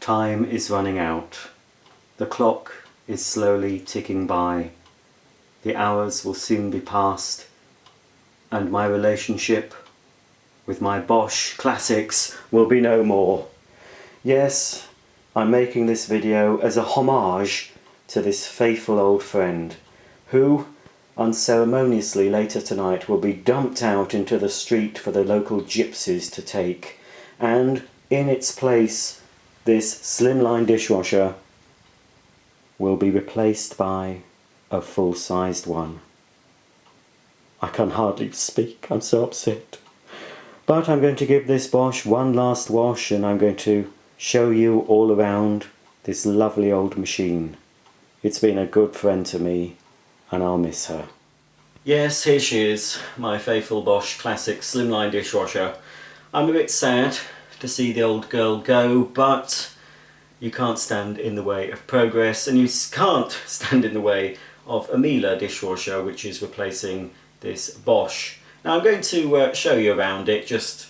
Time is running out. The clock is slowly ticking by. The hours will soon be past, and my relationship with my Bosch Classixx will be no more. Yes, I'm making this video as a homage to this faithful old friend, who unceremoniously later tonight will be dumped out into the street for the local gypsies to take, and in its place this Slimline dishwasher will be replaced by a full-sized one. I can hardly speak, I'm so upset. But I'm going to give this Bosch one last wash, and I'm going to show you all around this lovely old machine. It's been a good friend to me, and I'll miss her. Yes, here she is, my faithful Bosch Classixx Slimline dishwasher. I'm a bit sad to see the old girl go, but you can't stand in the way of progress, and you can't stand in the way of a Miele dishwasher, which is replacing this Bosch. Now I'm going to show you around it, just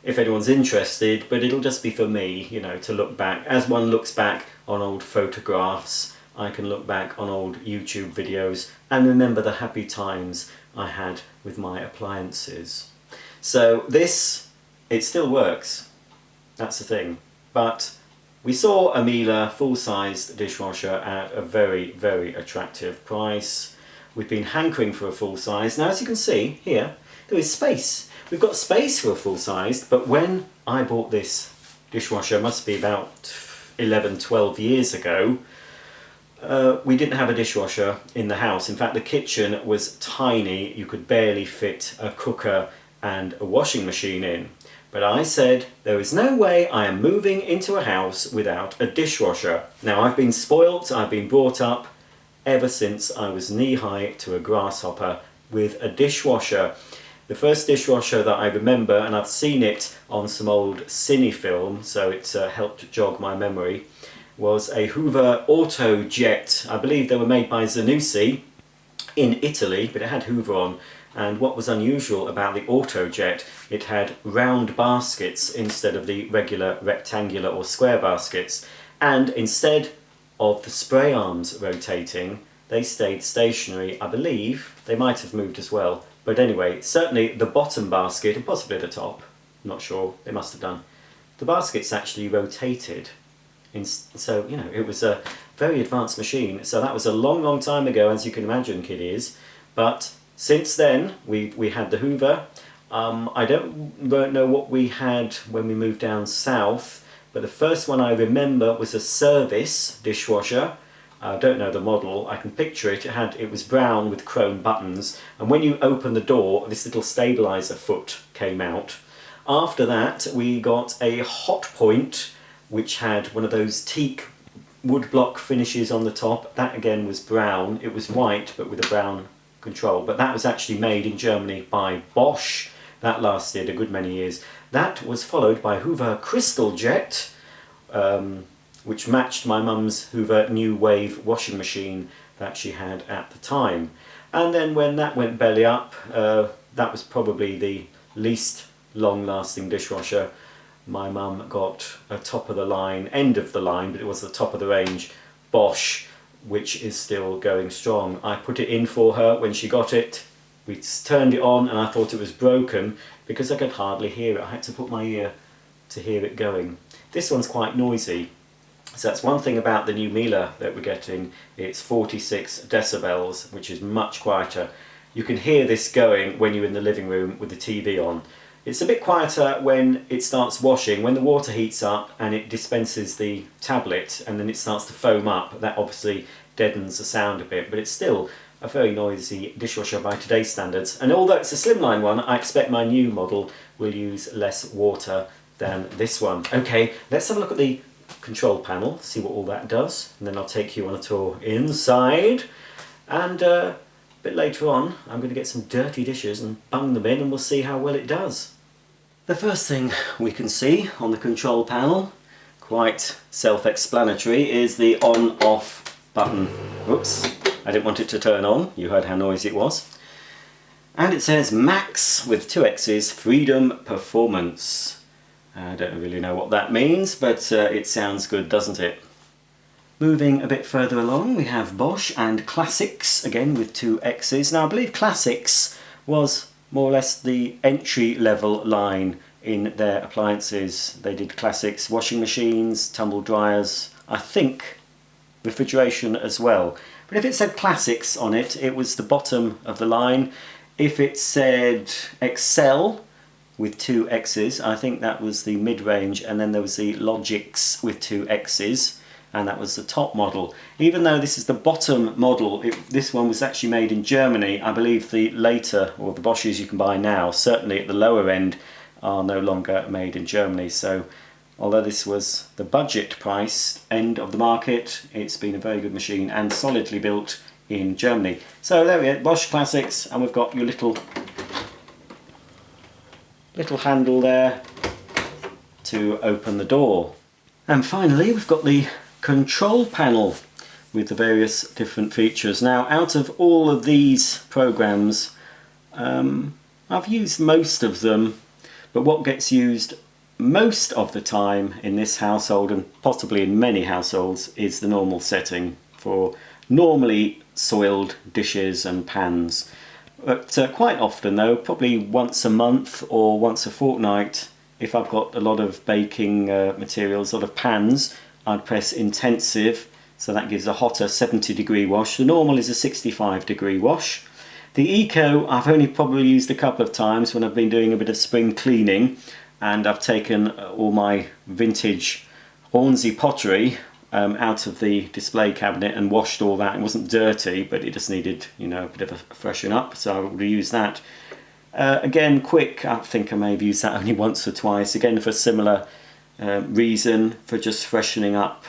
if anyone's interested, but it'll just be for me, you know, to look back. As one looks back on old photographs, I can look back on old YouTube videos and remember the happy times I had with my appliances. So this, it still works, that's the thing, but we saw a Miele full-sized dishwasher at a very, very attractive price. We've been hankering for a full-size. Now, as you can see here, there is space. We've got space for a full-sized, but when I bought this dishwasher, must be about 11, 12 years ago, we didn't have a dishwasher in the house. In fact, the kitchen was tiny. You could barely fit a cooker and a washing machine in. But I said, there is no way I am moving into a house without a dishwasher. Now, I've been spoilt, I've been brought up ever since I was knee-high to a grasshopper with a dishwasher. The first dishwasher that I remember, and I've seen it on some old cine film, so it's helped jog my memory, was a Hoover Autojet. I believe they were made by Zanussi in Italy, but it had Hoover on. And what was unusual about the Autojet, it had round baskets instead of the regular rectangular or square baskets. And instead of the spray arms rotating, they stayed stationary. I believe they might have moved as well. But anyway, certainly the bottom basket, and possibly the top, I'm not sure, they must have done, the baskets actually rotated. So, you know, it was a very advanced machine. So that was a long, long time ago, as you can imagine, kiddies. But since then, we had the Hoover. I don't know what we had when we moved down south, but the first one I remember was a service dishwasher. I don't know the model, I can picture it. It was brown with chrome buttons, and when you open the door, this little stabilizer foot came out. After that, we got a Hot Point, which had one of those teak woodblock finishes on the top. That again was brown. It was white, but with a brown control, but that was actually made in Germany by Bosch. That lasted a good many years. That was followed by Hoover Crystal Jet, which matched my mum's Hoover New Wave washing machine that she had at the time. And then when that went belly up, that was probably the least long-lasting dishwasher. My mum got a top of the line, end of the line, but it was the top of the range Bosch, which is still going strong. I put it in for her when she got it. We turned it on and I thought it was broken because I could hardly hear it. I had to put my ear to hear it going. This one's quite noisy. So that's one thing about the new Miele that we're getting. It's 46 decibels, which is much quieter. You can hear this going when you're in the living room with the TV on. It's a bit quieter when it starts washing, when the water heats up and it dispenses the tablet and then it starts to foam up. That obviously deadens the sound a bit, but it's still a very noisy dishwasher by today's standards. And although it's a slimline one, I expect my new model will use less water than this one. Okay, let's have a look at the control panel, see what all that does, and then I'll take you on a tour inside. And a bit later on, I'm going to get some dirty dishes and bung them in and we'll see how well it does. The first thing we can see on the control panel, quite self-explanatory, is the on-off button. Oops, I didn't want it to turn on, you heard how noisy it was. And it says Max with two X's, Freedom Performance. I don't really know what that means, but it sounds good, doesn't it? Moving a bit further along, we have Bosch and Classixx, again with 2 X's. Now I believe Classixx was more or less the entry-level line in their appliances. They did Classixx washing machines, tumble dryers, I think refrigeration as well. But if it said Classixx on it, it was the bottom of the line. If it said Excel with 2 X's, I think that was the mid-range, and then there was the Logix with 2 X's, and that was the top model. Even though this is the bottom model, this one was actually made in Germany. I believe the later, or the Bosches you can buy now, certainly at the lower end, are no longer made in Germany. So although this was the budget price end of the market, it's been a very good machine and solidly built in Germany. So there we go, Bosch Classixx, and we've got your little handle there to open the door. And finally we've got the control panel with the various different features. Now, out of all of these programs, I've used most of them, but what gets used most of the time in this household, and possibly in many households, is the normal setting for normally soiled dishes and pans. But quite often though, probably once a month or once a fortnight, if I've got a lot of baking materials, a lot of pans, I'd press intensive, so that gives a hotter 70-degree wash. The normal is a 65-degree wash. The eco I've only probably used a couple of times when I've been doing a bit of spring cleaning, and I've taken all my vintage Hornsey pottery out of the display cabinet and washed all that. It wasn't dirty, but it just needed, you know, a bit of a freshen up, so I would use that. Again, quick, I think I may have used that only once or twice, again for a similar reason, for just freshening up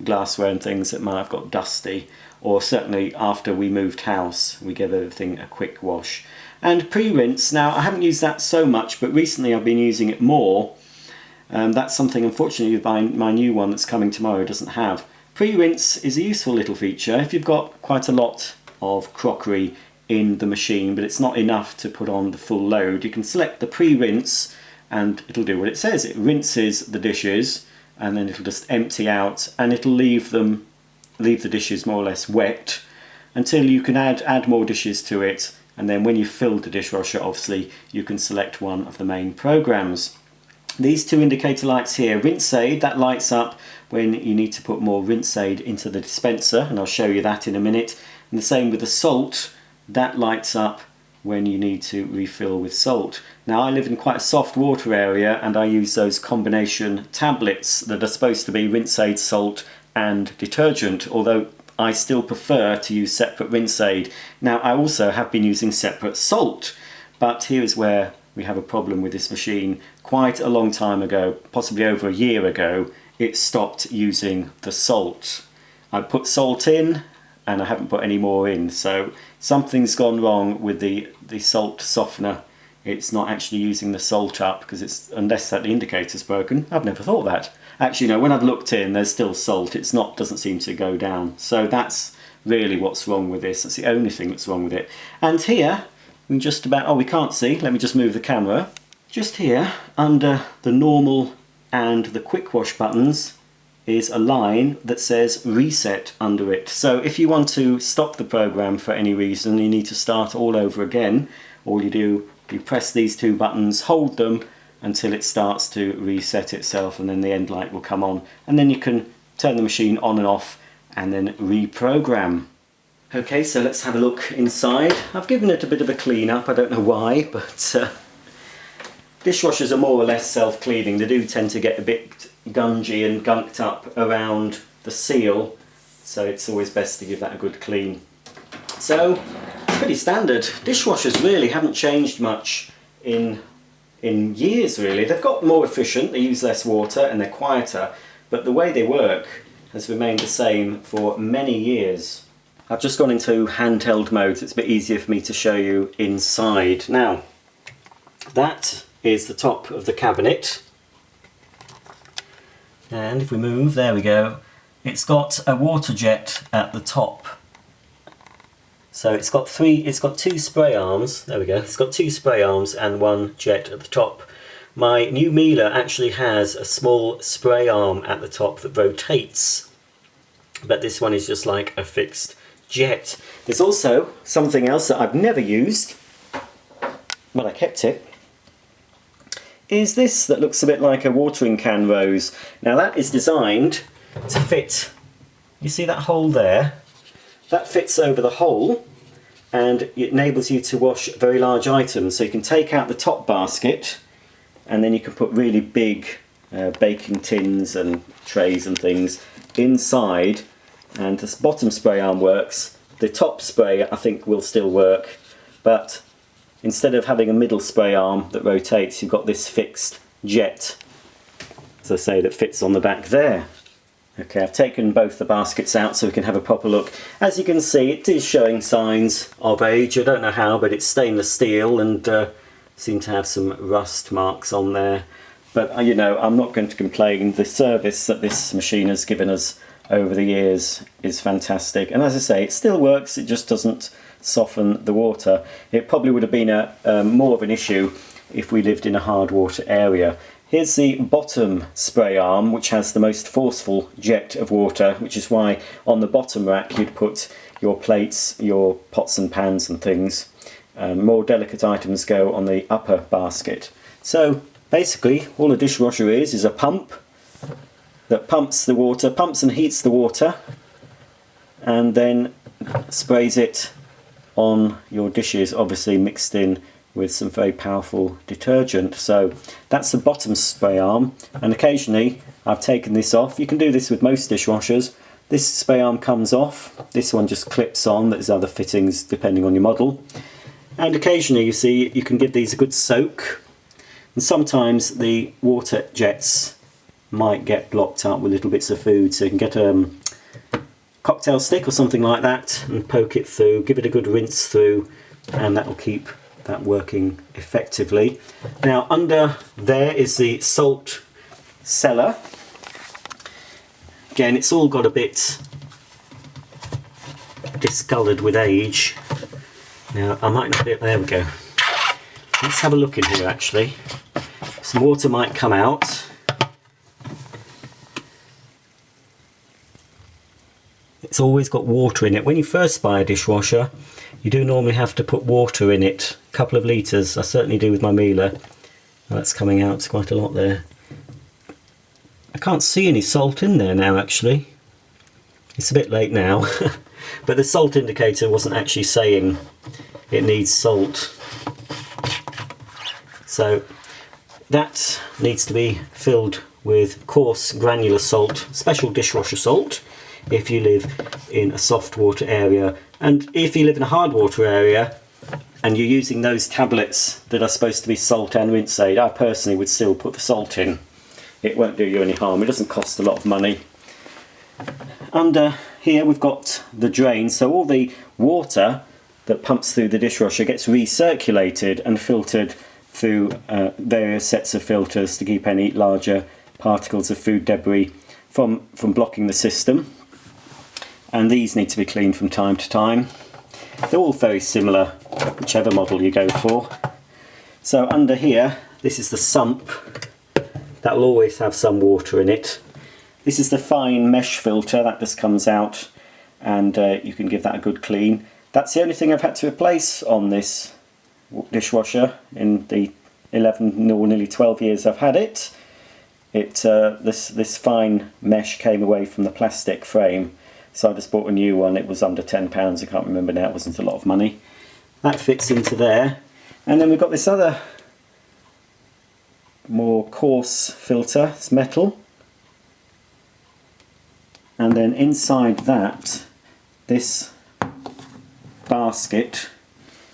glassware and things that might have got dusty, or certainly after we moved house we gave everything a quick wash. And pre-rinse, now I haven't used that so much, but recently I've been using it more. That's something unfortunately my new one that's coming tomorrow doesn't have. Pre-rinse is a useful little feature if you've got quite a lot of crockery in the machine but it's not enough to put on the full load. You can select the pre-rinse and it'll do what it says. It rinses the dishes and then it'll just empty out, and it'll leave the dishes more or less wet until you can add more dishes to it, and then when you've filled the dishwasher, obviously you can select one of the main programs. These 2 indicator lights here, rinse aid, that lights up when you need to put more rinse aid into the dispenser, and I'll show you that in a minute. And the same with the salt, that lights up when you need to refill with salt. Now I live in quite a soft water area and I use those combination tablets that are supposed to be rinse aid, salt and detergent, although I still prefer to use separate rinse aid. Now I also have been using separate salt, but here is where we have a problem with this machine. Quite a long time ago, possibly over a year ago, it stopped using the salt. I put salt in and I haven't put any more in, so something's gone wrong with the salt softener. It's not actually using the salt up, because it's, unless that indicator's broken. I've never thought that. Actually no, when I've looked in there's still salt, it's not, doesn't seem to go down. So that's really what's wrong with this. That's the only thing that's wrong with it. And here we just about, oh we can't see, let me just move the camera. Just here under the normal and the quick wash buttons is a line that says reset under it. So if you want to stop the program for any reason, you need to start all over again, all you do, you press these 2 buttons, hold them until it starts to reset itself, and then the end light will come on, and then you can turn the machine on and off and then reprogram. Okay, so let's have a look inside. I've given it a bit of a clean up, I don't know why, but dishwashers are more or less self-cleaning. They do tend to get a bit gungy and gunked up around the seal, so it's always best to give that a good clean. So, pretty standard. Dishwashers really haven't changed much in years really. They've got more efficient, they use less water and they're quieter, but the way they work has remained the same for many years. I've just gone into handheld mode, so it's a bit easier for me to show you inside. Now, that is the top of the cabinet, and if we move, there we go, it's got a water jet at the top. So it's got 2 spray arms, there we go, it's got 2 spray arms and 1 jet at the top. My new Miele actually has a small spray arm at the top that rotates, but this one is just like a fixed jet. There's also something else that I've never used, but I kept it, is this that looks a bit like a watering can rose. Now that is designed to fit, you see that hole there? That fits over the hole and it enables you to wash very large items. So you can take out the top basket and then you can put really big baking tins and trays and things inside, and this bottom spray arm works. The top spray I think will still work, but instead of having a middle spray arm that rotates, you've got this fixed jet, as I say, that fits on the back there. Okay, I've taken both the baskets out so we can have a proper look. As you can see, it is showing signs of age. I don't know how, but it's stainless steel and seem to have some rust marks on there. But you know, I'm not going to complain. The service that this machine has given us over the years is fantastic. And as I say, it still works, it just doesn't soften the water. It probably would have been more of an issue if we lived in a hard water area. Here's the bottom spray arm, which has the most forceful jet of water, which is why on the bottom rack you'd put your plates, your pots and pans and things. More delicate items go on the upper basket. So basically all a dishwasher is a pump that pumps the water, pumps and heats the water, and then sprays it on your dishes, obviously mixed in with some very powerful detergent. So that's the bottom spray arm, and occasionally I've taken this off. You can do this with most dishwashers. This spray arm comes off, this one just clips on. There's other fittings depending on your model, and occasionally you see you can give these a good soak, and sometimes the water jets might get blocked up with little bits of food, so you can get a cocktail stick or something like that and poke it through, give it a good rinse through, and that will keep that working effectively. Now under there is the salt cellar. Again, it's all got a bit discoloured with age. Now I might not be, there we go. Let's have a look in here actually. Some water might come out. It's always got water in it. When you first buy a dishwasher, you do normally have to put water in it, a couple of litres. I certainly do with my Miele. That's coming out quite a lot there. I can't see any salt in there now actually. It's a bit late now, but the salt indicator wasn't actually saying it needs salt. So that needs to be filled with coarse granular salt, special dishwasher salt, if you live in a soft water area. And if you live in a hard water area and you're using those tablets that are supposed to be salt and rinse aid, I personally would still put the salt in. It won't do you any harm, it doesn't cost a lot of money. Under here we've got the drain, so all the water that pumps through the dishwasher gets recirculated and filtered through various sets of filters to keep any larger particles of food debris from blocking the system. And these need to be cleaned from time to time. They're all very similar, whichever model you go for. So under here, this is the sump. That will always have some water in it. This is the fine mesh filter that just comes out, and you can give that a good clean. That's the only thing I've had to replace on this dishwasher in the 11 or nearly 12 years I've had it. This fine mesh came away from the plastic frame. So I just bought a new one. It was under £10, I can't remember now, it wasn't a lot of money. That fits into there. And then we've got this other more coarse filter, it's metal. And then inside that, this basket,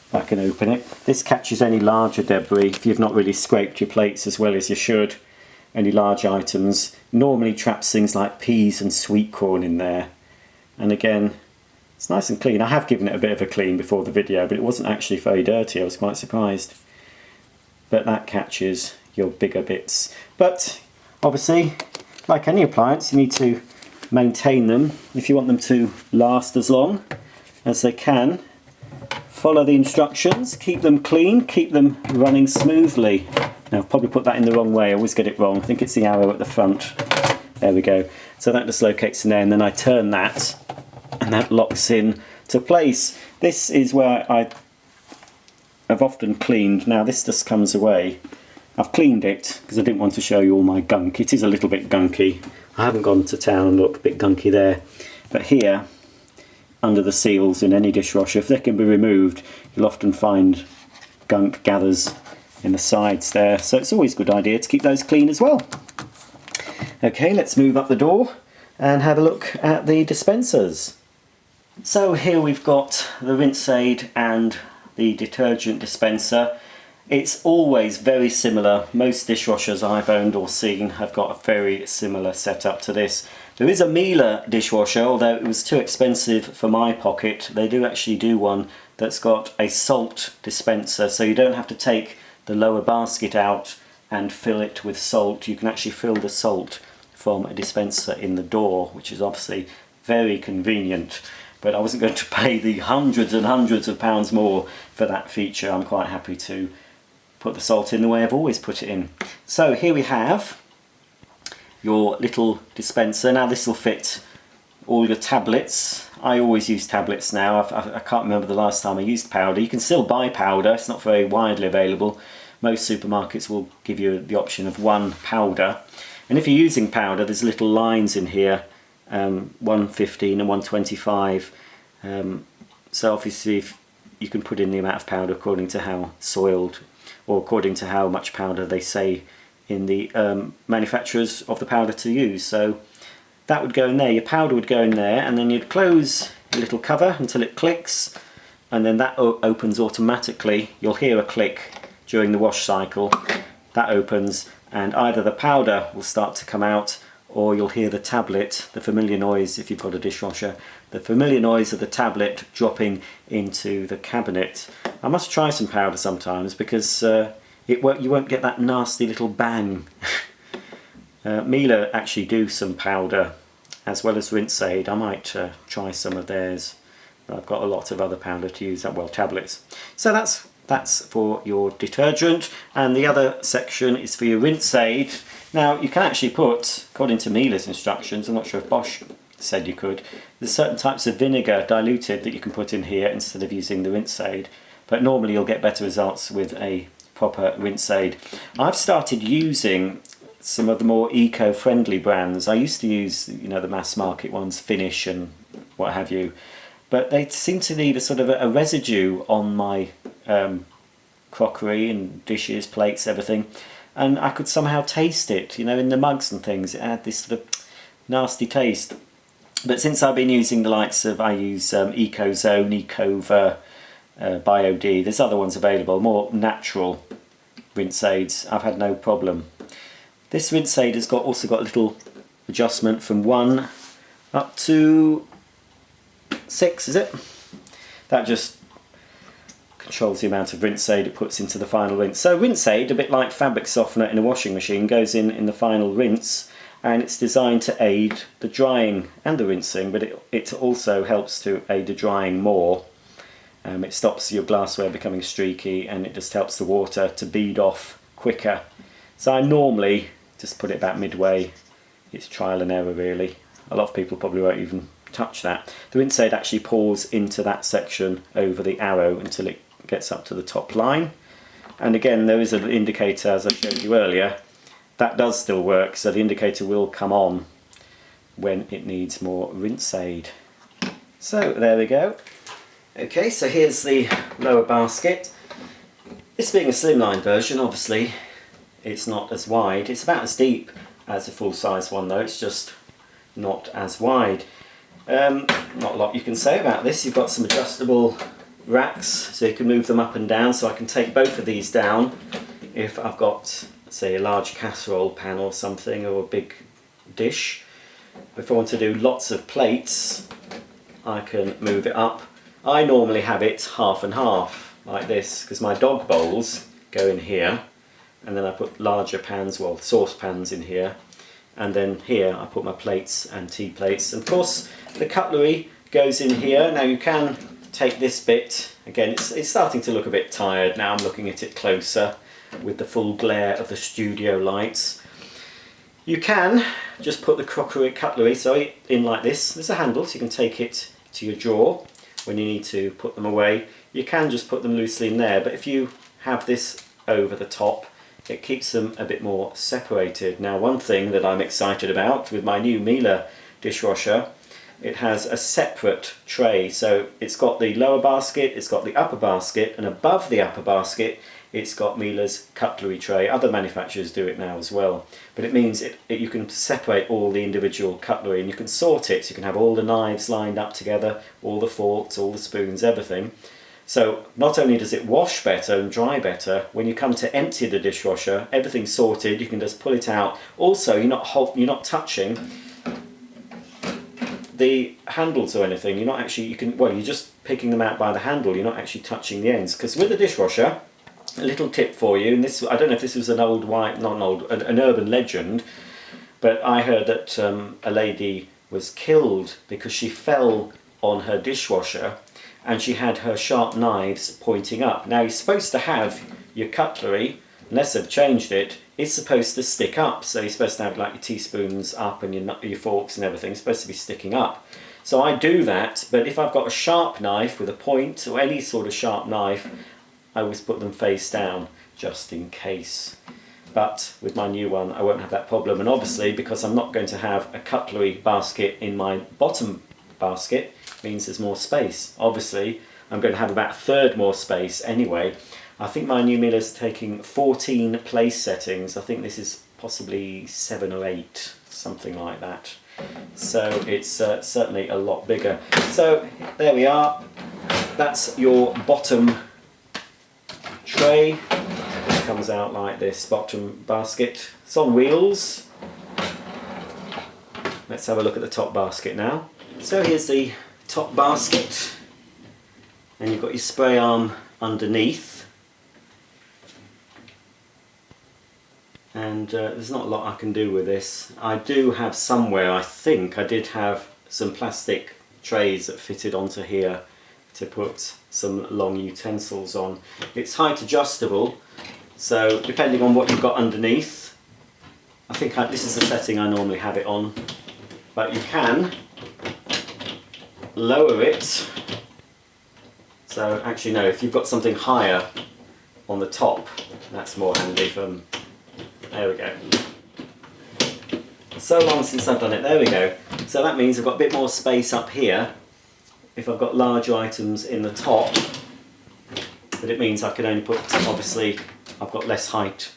if I can open it, this catches any larger debris if you've not really scraped your plates as well as you should. Any large items, normally traps things like peas and sweet corn in there. And again, it's nice and clean. I have given it a bit of a clean before the video, but it wasn't actually very dirty. I was quite surprised. But that catches your bigger bits. But obviously, like any appliance, you need to maintain them if you want them to last as long as they can follow the instructions, keep them clean, keep them running smoothly. Now I've probably put that in the wrong way, I always get it wrong. I think it's the arrow at the front. There we go. So that dislocates in there, and then I turn that and that locks in to place. This is where I have often cleaned. Now this just comes away. I've cleaned it because I didn't want to show you all my gunk. It is a little bit gunky. I haven't gone to town and look, a bit gunky there. But here, under the seals in any dishwasher, if they can be removed, you'll often find gunk gathers in the sides there. So it's always a good idea to keep those clean as well. Okay, let's move up the door and have a look at the dispensers. So here we've got the rinse aid and the detergent dispenser. It's always very similar. Most dishwashers I've owned or seen have got a very similar setup to this. There is a Miele dishwasher, although it was too expensive for my pocket. They do actually do one that's got a salt dispenser, so you don't have to take the lower basket out and fill it with salt. You can actually fill the salt from a dispenser in the door, which is obviously very convenient. But I wasn't going to pay the hundreds and hundreds of pounds more for that feature. I'm quite happy to put the salt in the way I've always put it in. So here we have your little dispenser. Now this will fit all your tablets. I always use tablets now. I can't remember the last time I used powder. You can still buy powder, it's not very widely available. Most supermarkets will give you the option of one powder. And if you're using powder, there's little lines in here, 115 and 125. So obviously if you can put in the amount of powder according to how soiled, or according to how much powder they say in the manufacturers of the powder to use. So that would go in there, your powder would go in there, and then you'd close your little cover until it clicks, and then that opens automatically. You'll hear a click during the wash cycle. That opens, and either the powder will start to come out, or you'll hear the tablet, the familiar noise if you've got a dishwasher, the familiar noise of the tablet dropping into the cabinet. I must try some powder sometimes because you won't get that nasty little bang. Miele actually do some powder as well as rinse aid. I might try some of theirs. I've got a lot of other powder to use, well, tablets. So that's for your detergent, and the other section is for your rinse aid. Now you can actually put, according to Miele's instructions, I'm not sure if Bosch said you could, there's certain types of vinegar diluted that you can put in here instead of using the rinse aid, but normally you'll get better results with a proper rinse aid. I've started using some of the more eco-friendly brands. I used to use, you know, the mass market ones, Finish and what have you, but they seem to leave a sort of a residue on my crockery and dishes, plates, everything, and I could somehow taste it, you know, in the mugs and things. It had this sort of nasty taste. But since I've been using the likes of, I use EcoZone, Ecova, BioD, there's other ones available, more natural rinse aids, I've had no problem. This rinse aid has also got a little adjustment from 1 up to 6, is it? That just controls the amount of rinse aid it puts into the final rinse. So rinse aid, a bit like fabric softener in a washing machine, goes in the final rinse, and it's designed to aid the drying and the rinsing, but it also helps to aid the drying more. It stops your glassware becoming streaky, and it just helps the water to bead off quicker. So I normally just put it about midway. It's trial and error really. A lot of people probably won't even touch that. The rinse aid actually pours into that section over the arrow until it gets up to the top line. And again, there is an indicator, as I showed you earlier, that does still work, so the indicator will come on when it needs more rinse aid. So there we go. Okay, so here's the lower basket. This being a slimline version, obviously it's not as wide. It's about as deep as a full-size one though, it's just not as wide. Not a lot you can say about this. You've got some adjustable racks so you can move them up and down, so I can take both of these down if I've got, say, a large casserole pan or something, or a big dish. If I want to do lots of plates, I can move it up. I normally have it half and half like this because my dog bowls go in here, and then I put larger pans, well, saucepans in here, and then here I put my plates and tea plates, and of course the cutlery goes in here. Now you can take this bit, again it's starting to look a bit tired now. I'm looking at it closer with the full glare of the studio lights. You can just put the cutlery in like this. There's a handle so you can take it to your drawer when you need to put them away. You can just put them loosely in there, but if you have this over the top, it keeps them a bit more separated. Now, one thing that I'm excited about with my new Miele dishwasher, it has a separate tray. So it's got the lower basket, it's got the upper basket, and above the upper basket it's got Miele's cutlery tray. Other manufacturers do it now as well, but it means you can separate all the individual cutlery and you can sort it. So you can have all the knives lined up together, all the forks, all the spoons, everything. So not only does it wash better and dry better, when you come to empty the dishwasher, everything's sorted, you can just pull it out. Also, you're not touching the handles or anything. You're not actually, you're just picking them out by the handle, you're not actually touching the ends. Because with the dishwasher, a little tip for you, and this, I don't know if this was an an urban legend, but I heard that a lady was killed because she fell on her dishwasher and she had her sharp knives pointing up. Now, you're supposed to have your cutlery, unless they've changed it, it's supposed to stick up. So you're supposed to have like your teaspoons up and your forks and everything. It's supposed to be sticking up. So I do that, but if I've got a sharp knife with a point or any sort of sharp knife, I always put them face down just in case. But with my new one, I won't have that problem. And obviously, because I'm not going to have a cutlery basket in my bottom basket, means there's more space. Obviously, I'm going to have about a third more space anyway. I think my new Miele is taking 14 place settings. I think this is possibly 7 or 8, something like that. So it's certainly a lot bigger. So there we are. That's your bottom tray. It comes out like this, bottom basket. It's on wheels. Let's have a look at the top basket now. So here's the top basket, and you've got your spray arm underneath, and there's not a lot I can do with this. I do have somewhere, I think I did have some plastic trays that fitted onto here to put some long utensils on. It's height adjustable, so depending on what you've got underneath, I think this is the setting I normally have it on, but you can lower it. So actually no, if you've got something higher on the top, that's more handy from, there we go. So long since I've done it, there we go. So that means I've got a bit more space up here if I've got larger items in the top, but it means I can only put, obviously I've got less height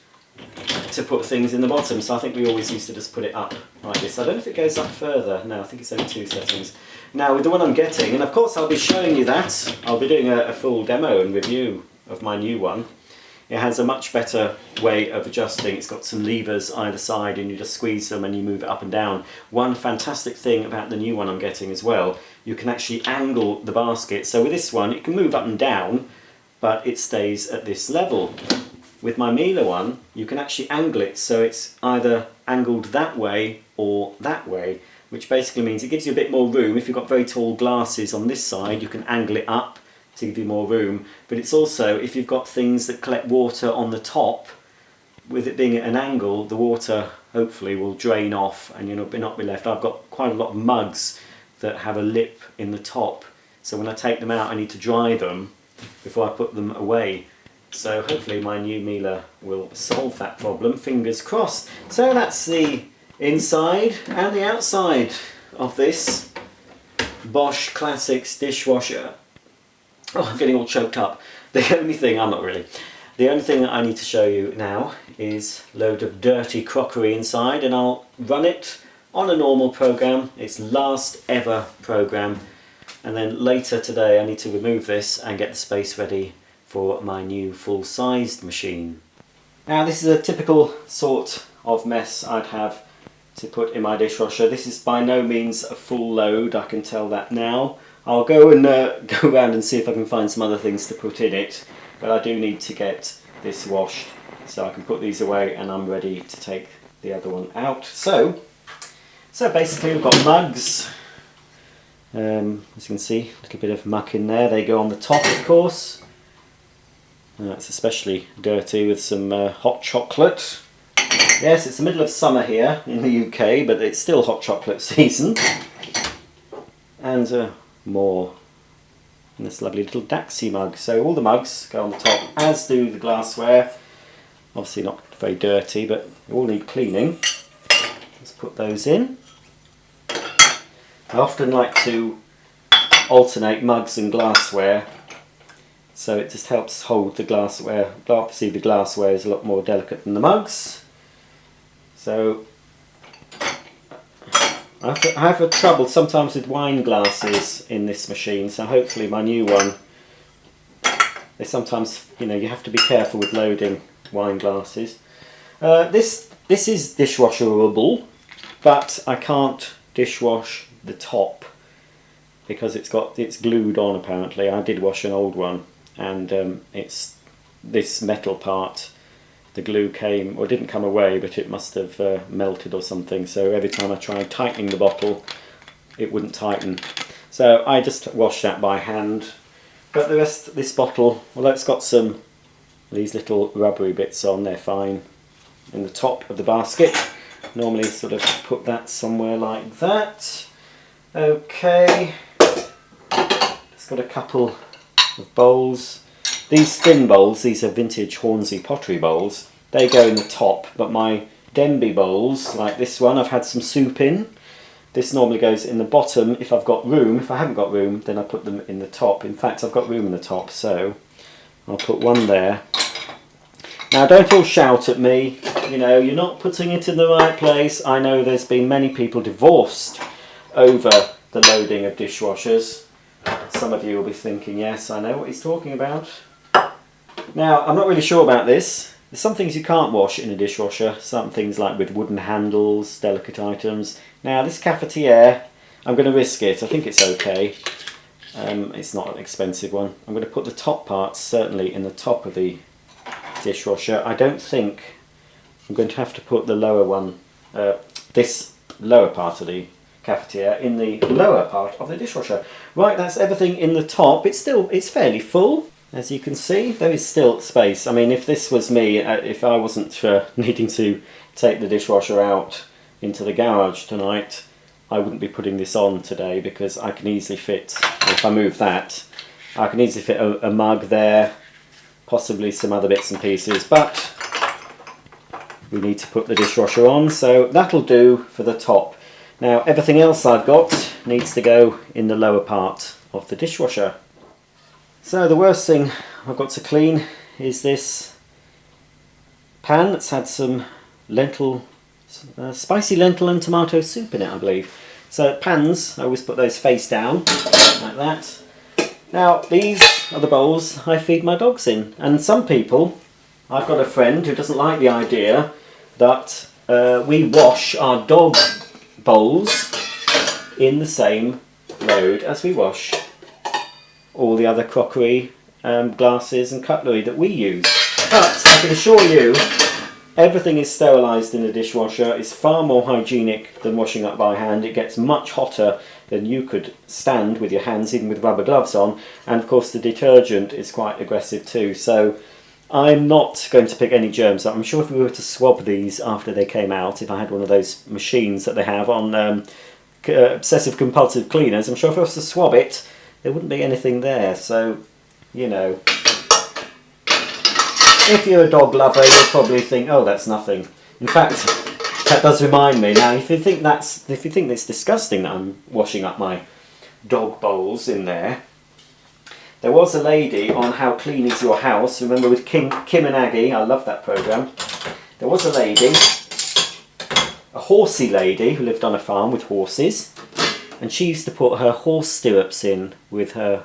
to put things in the bottom, so I think we always used to just put it up like this. I don't know if it goes up further. No, I think it's only 2 settings. Now with the one I'm getting, and of course I'll be showing you that, I'll be doing a full demo and review of my new one. It has a much better way of adjusting. It's got some levers either side and you just squeeze them and you move it up and down. One fantastic thing about the new one I'm getting as well, you can actually angle the basket. So with this one, you can move up and down, but it stays at this level. With my Miele one, you can actually angle it so it's either angled that way or that way, which basically means it gives you a bit more room. If you've got very tall glasses on this side, you can angle it up to give you more room. But it's also, if you've got things that collect water on the top, with it being at an angle, the water hopefully will drain off and you'll not be left. I've got quite a lot of mugs that have a lip in the top, so when I take them out I need to dry them before I put them away. So hopefully my new Miele will solve that problem, fingers crossed. So that's the inside and the outside of this Bosch Classixx dishwasher. Oh, I'm getting all choked up. The only thing, I'm not really. The only thing that I need to show you now is a load of dirty crockery inside, and I'll run it on a normal program. It's last ever program. And then later today I need to remove this and get the space ready for my new full-sized machine. Now this is a typical sort of mess I'd have to put in my dishwasher. This is by no means a full load, I can tell that now. I'll go and go around and see if I can find some other things to put in it, but I do need to get this washed so I can put these away and I'm ready to take the other one out. So basically we've got mugs, As you can see, a little bit of muck in there. They go on the top, of course. It's especially dirty with some hot chocolate. Yes, it's the middle of summer here in the UK, but it's still hot chocolate season. And more in this lovely little Daxi mug. So all the mugs go on the top, as do the glassware. Obviously not very dirty, but they all need cleaning. Let's put those in. I often like to alternate mugs and glassware, so it just helps hold the glassware. Obviously the glassware is a lot more delicate than the mugs. So I have a trouble sometimes with wine glasses in this machine, so hopefully my new one, they sometimes, you know, you have to be careful with loading wine glasses. This is dishwasherable, but I can't dishwash the top because it's glued on apparently. I did wash an old one, and it's this metal part, the glue came, or didn't come away, but it must have melted or something, so every time I tried tightening the bottle it wouldn't tighten, so I just washed that by hand. But the rest of this bottle, well, it's got some these little rubbery bits on, they're fine, in the top of the basket. Normally sort of put that somewhere like that. Okay, it's got a couple of bowls. These thin bowls, these are vintage Hornsey pottery bowls, they go in the top, but my Denby bowls, like this one, I've had some soup in. This normally goes in the bottom if I've got room. If I haven't got room, then I put them in the top. In fact, I've got room in the top, so I'll put one there. Now don't all shout at me, you know, you're not putting it in the right place. I know there's been many people divorced over the loading of dishwashers. Some of you will be thinking, yes, I know what he's talking about. Now, I'm not really sure about this. There's some things you can't wash in a dishwasher, some things like with wooden handles, delicate items. Now this cafetiere, I'm going to risk it, I think it's okay. It's not an expensive one. I'm going to put the top parts certainly in the top of the dishwasher. I don't think I'm going to have to put the lower one, this lower part of the cafetiere in the lower part of the dishwasher. Right, that's everything in the top. It's fairly full, as you can see. There is still space. I mean, if this was me, if I wasn't needing to take the dishwasher out into the garage tonight, I wouldn't be putting this on today, because I can easily fit, if I move that, I can easily fit a mug there, possibly some other bits and pieces, but we need to put the dishwasher on, so that'll do for the top. Now everything else I've got needs to go in the lower part of the dishwasher. So the worst thing I've got to clean is this pan that's had some spicy lentil and tomato soup in it, I believe. So pans, I always put those face down like that. Now these are the bowls I feed my dogs in, and some people, I've got a friend who doesn't like the idea that we wash our dog bowls in the same load as we wash all the other crockery, glasses and cutlery that we use. But I can assure you, everything is sterilised in the dishwasher. It's far more hygienic than washing up by hand. It gets much hotter than you could stand with your hands, even with rubber gloves on, and of course the detergent is quite aggressive too, so I'm not going to pick any germs up. I'm sure if we were to swab these after they came out, if I had one of those machines that they have on obsessive compulsive cleaners, I'm sure if I was to swab it, there wouldn't be anything there. So, you know, if you're a dog lover, you'll probably think, oh, that's nothing. In fact, that does remind me. Now, if you think it's disgusting that I'm washing up my dog bowls in there, there was a lady on How Clean Is Your House, remember, with Kim and Aggie, I love that programme. There was a lady, a horsey lady, who lived on a farm with horses, and she used to put her horse stirrups in with her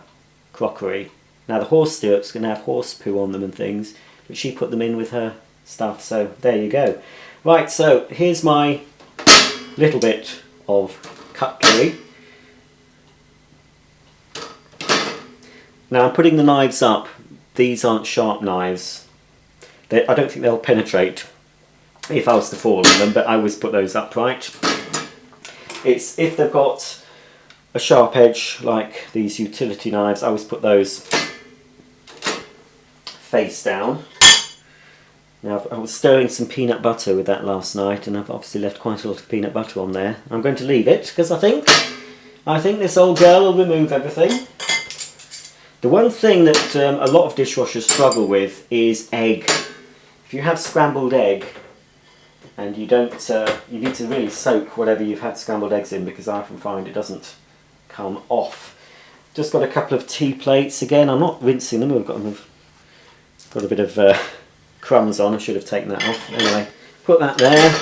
crockery. Now the horse stirrups can have horse poo on them and things, but she put them in with her stuff, so there you go. Right, so here's my little bit of cutlery. Now I'm putting the knives up. These aren't sharp knives. I don't think they'll penetrate if I was to fall on them, but I always put those upright. It's if they've got a sharp edge like these utility knives, I always put those face down. Now I was stirring some peanut butter with that last night, and I've obviously left quite a lot of peanut butter on there. I'm going to leave it because I think this old girl will remove everything. The one thing that a lot of dishwashers struggle with is egg. If you have scrambled egg, and you don't, you need to really soak whatever you've had scrambled eggs in, because I often find it doesn't come off. Just got a couple of tea plates. Again, I'm not rinsing them. I've got a bit of crumbs on. I should have taken that off. Anyway, put that there,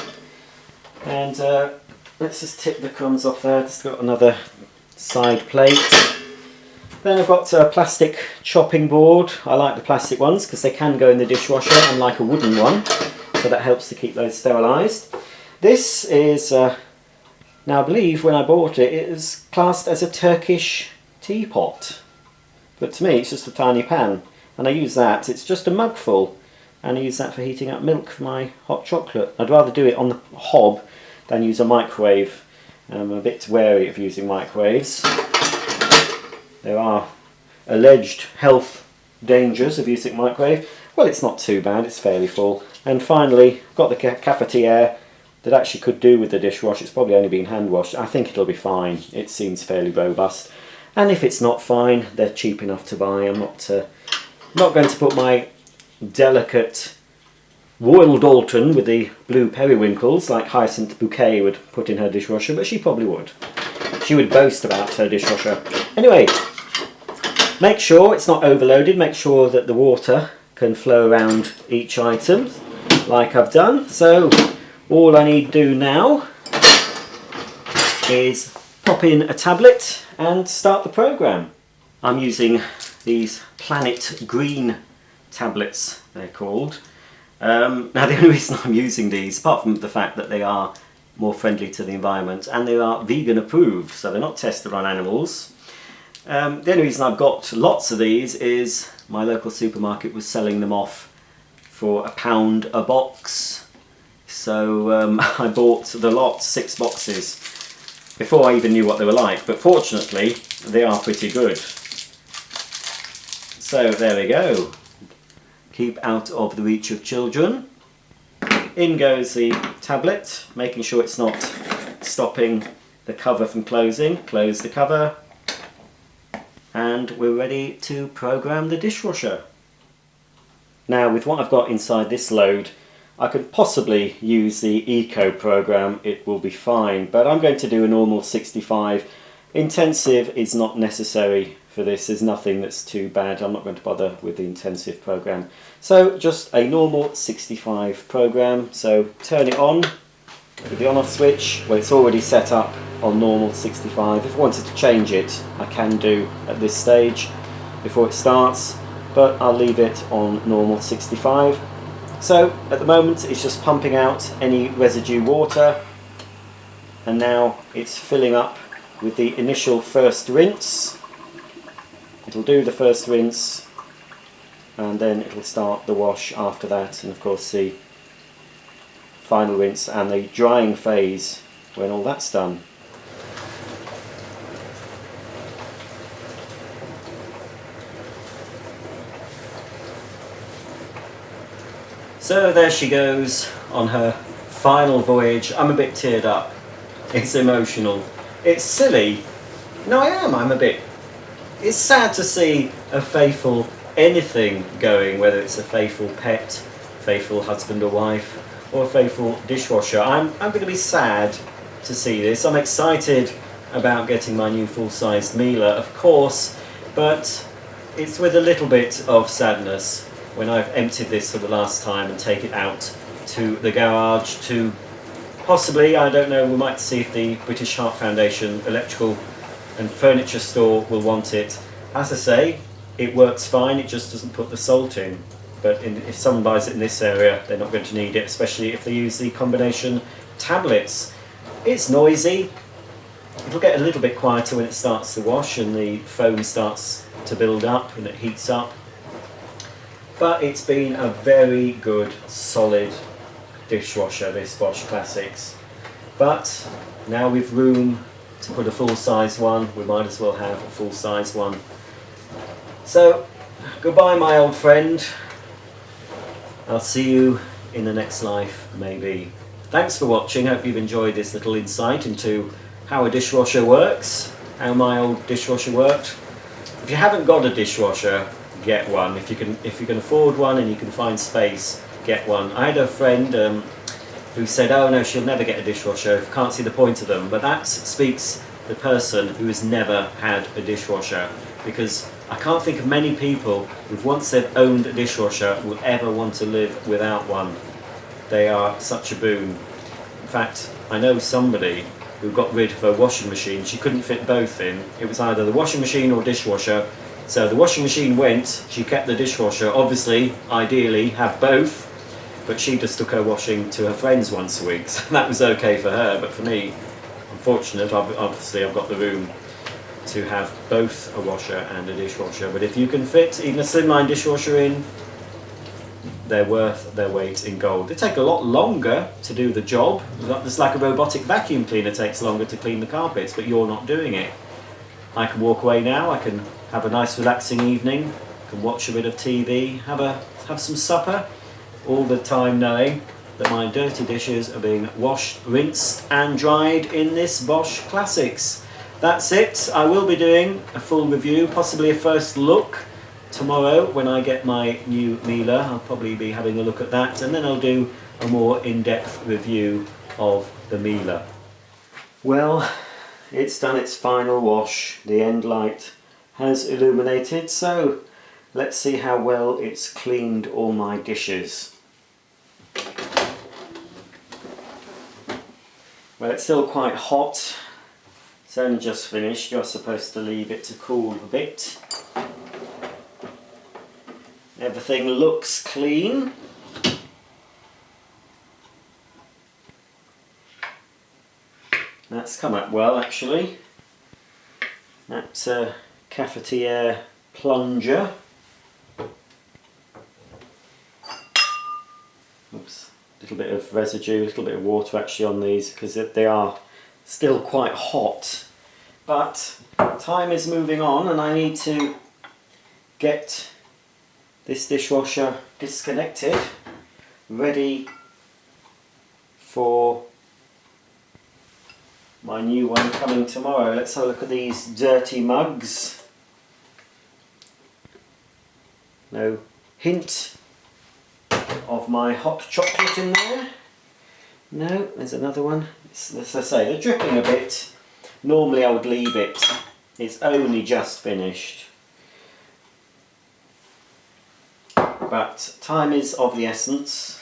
and let's just tip the crumbs off there. Just got another side plate. Then I've got a plastic chopping board. I like the plastic ones because they can go in the dishwasher, unlike a wooden one, so that helps to keep those sterilised. This is, now I believe when I bought it, it was classed as a Turkish teapot, but to me it's just a tiny pan, and I use that. It's just a mug full, and I use that for heating up milk for my hot chocolate. I'd rather do it on the hob than use a microwave. I'm a bit wary of using microwaves. There are alleged health dangers of using microwave. Well, it's not too bad, it's fairly full. And finally, I've got the cafetiere that actually could do with the dishwash. It's probably only been hand washed. I think it'll be fine. It seems fairly robust. And if it's not fine, they're cheap enough to buy. I'm not going to put my delicate Royal Dalton with the blue periwinkles like Hyacinth Bouquet would put in her dishwasher, but she probably would. She would boast about her dishwasher. Anyway, make sure it's not overloaded. Make sure that the water can flow around each item like I've done. So all I need to do now is pop in a tablet and start the program. I'm using these Planet Green tablets, they're called. Now the only reason I'm using these, apart from the fact that they are more friendly to the environment and they are vegan approved, so they're not tested on animals. The only reason I've got lots of these is my local supermarket was selling them off for £1 a box. So I bought the lot, 6 boxes, before I even knew what they were like. But fortunately, they are pretty good. So there we go. Keep out of the reach of children. In goes the tablet, making sure it's not stopping the cover from closing. Close the cover. And we're ready to program the dishwasher. Now with what I've got inside this load, I could possibly use the Eco program, it will be fine, but I'm going to do a normal 65. Intensive is not necessary for this, there's nothing that's too bad, I'm not going to bother with the intensive program. So just a normal 65 program, so turn it on with the on off switch. Well, it's already set up on normal 65. If I wanted to change it, I can do at this stage before it starts, but I'll leave it on normal 65. So at the moment it's just pumping out any residue water, and now it's filling up with the initial first rinse. It'll do the first rinse and then it'll start the wash after that, and of course the final rinse and the drying phase when all that's done. So there she goes on her final voyage. I'm a bit teared up. It's emotional. It's silly. No, I'm a bit. It's sad to see a faithful anything going, whether it's a faithful pet, faithful husband or wife, or a faithful dishwasher. I'm going to be sad to see this. I'm excited about getting my new full-sized Miele, of course, but it's with a little bit of sadness when I've emptied this for the last time and take it out to the garage to possibly, I don't know, we might see if the British Heart Foundation electrical and furniture store will want it. As I say, it works fine, it just doesn't put the salt in. But if someone buys it in this area, they're not going to need it, especially if they use the combination tablets. It's noisy. It'll get a little bit quieter when it starts to wash and the foam starts to build up and it heats up. But it's been a very good, solid dishwasher, this Bosch Classixx. But now we've room to put a full-size one. We might as well have a full-size one. So, goodbye my old friend. I'll see you in the next life, maybe. Thanks for watching. Hope you've enjoyed this little insight into how a dishwasher works, how my old dishwasher worked. If you haven't got a dishwasher, get one. If you can afford one and you can find space, get one. I had a friend who said, oh no, she'll never get a dishwasher, can't see the point of them. But that speaks the person who has never had a dishwasher, because I can't think of many people who, once they've owned a dishwasher, will ever want to live without one. They are such a boon. In fact, I know somebody who got rid of her washing machine. She couldn't fit both in. It was either the washing machine or dishwasher. So the washing machine went, she kept the dishwasher. Obviously, ideally, have both, but she just took her washing to her friends once a week. So that was okay for her, but for me, unfortunate, obviously I've got the room to have both a washer and a dishwasher. But if you can fit even a Slimline dishwasher in, they're worth their weight in gold. They take a lot longer to do the job. It's like a robotic vacuum cleaner takes longer to clean the carpets, but you're not doing it. I can walk away now, I can have a nice relaxing evening, I can watch a bit of TV, have some supper, all the time knowing that my dirty dishes are being washed, rinsed and dried in this Bosch Classixx. That's it. I will be doing a full review, possibly a first look tomorrow when I get my new Miele. I'll probably be having a look at that, and then I'll do a more in-depth review of the Miele. Well, it's done its final wash. The end light has illuminated, so let's see how well it's cleaned all my dishes. Well, it's still quite hot. It's only just finished. You're supposed to leave it to cool a bit. Everything looks clean. That's come up well, actually. That's a cafetiere plunger. Oops, a little bit of residue, a little bit of water actually on these because they are still quite hot. But time is moving on and I need to get this dishwasher disconnected, ready for my new one coming tomorrow. Let's have a look at these dirty mugs. No hint of my hot chocolate in there. No, there's another one. As I say, they're dripping a bit. Normally I would leave it. It's only just finished. But time is of the essence.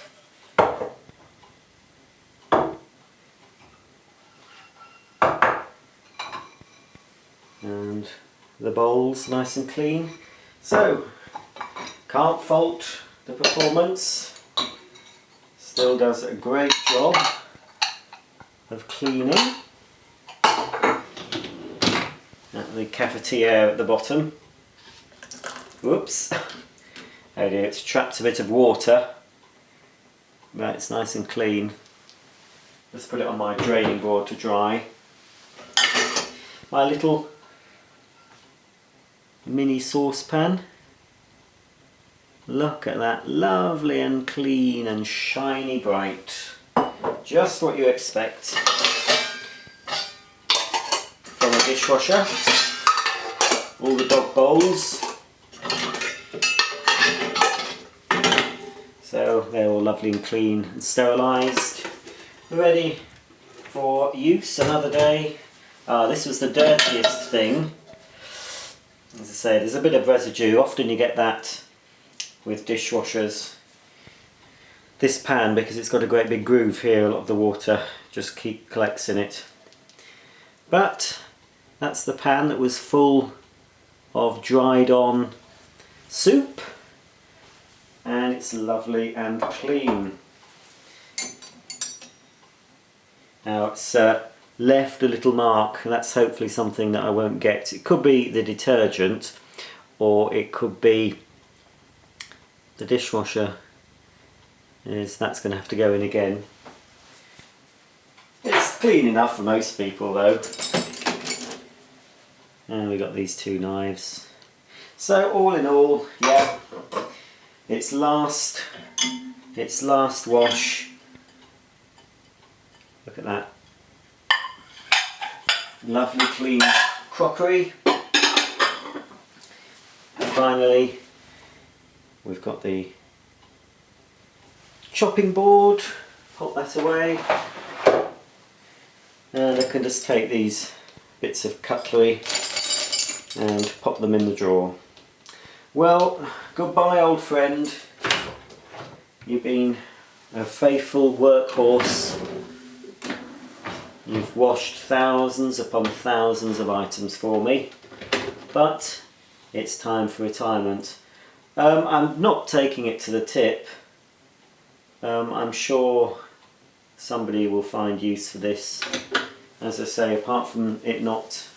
And the bowl's nice and clean. So, can't fault the performance. Still does a great job of cleaning. At the cafetiere at the bottom. Whoops. Oh dear, it's trapped a bit of water. But it's nice and clean. Let's put it on my draining board to dry. My little mini saucepan. Look at that, lovely and clean and shiny bright. Just what you expect from a dishwasher. All the dog bowls. So they're all lovely and clean and sterilised. Ready for use another day. This was the dirtiest thing. As I say, there's a bit of residue. Often you get that with dishwashers. This pan, because it's got a great big groove here, a lot of the water just collects in it. But that's the pan that was full of dried on soup, and it's lovely and clean. Now it's left a little mark, and that's hopefully something that I won't get. It could be the detergent, or it could be the dishwasher. That's going to have to go in again. It's clean enough for most people though. And we got these two knives. So all in all, yeah, it's last wash. Look at that. Lovely clean crockery. And finally, we've got the chopping board. Pop that away. And I can just take these bits of cutlery and pop them in the drawer. Well, goodbye old friend. You've been a faithful workhorse. You've washed thousands upon thousands of items for me, but it's time for retirement. I'm not taking it to the tip. I'm sure somebody will find use for this. As I say, apart from it not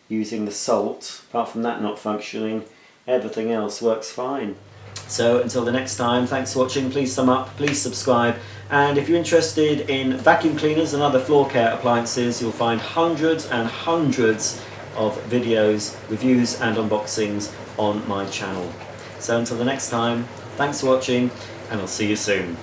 using the salt, apart from that not functioning, everything else works fine. So until the next time, thanks for watching. Please thumb up, please subscribe, and if you're interested in vacuum cleaners and other floor care appliances, you'll find hundreds and hundreds of videos, reviews and unboxings on my channel. So until the next time, thanks for watching, and I'll see you soon.